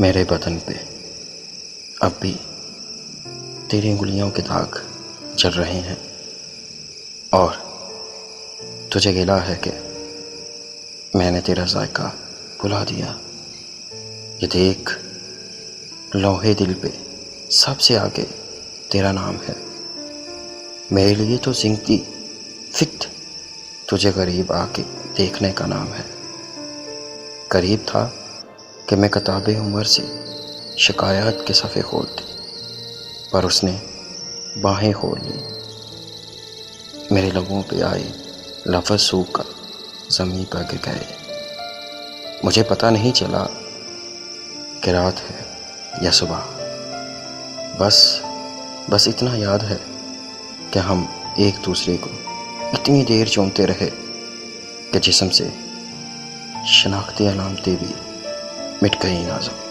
मेरे बदन पे अब भी तेरी उंगलियों के दाग जल रहे हैं और तुझे गिला है कि मैंने तेरा जायका भुला दिया। ये देख, लोहे दिल पे सबसे आगे तेरा नाम है। मेरे लिए तो जिंदगी फिक्र तुझे करीब आके देखने का नाम है। करीब था कि मैं किताबे उम्र से शिकायत के सफ़े खोलती, पर उसने बाहें खोल ली। मेरे लबों पे आए लफ्ज़ सूख कर ज़मीन पर गिर गए। मुझे पता नहीं चला कि रात है या सुबह। बस इतना याद है कि हम एक दूसरे को इतनी देर चूमते रहे कि जिस्म से शनाख्ती अलामतें भी मिट गई नाज़ुक।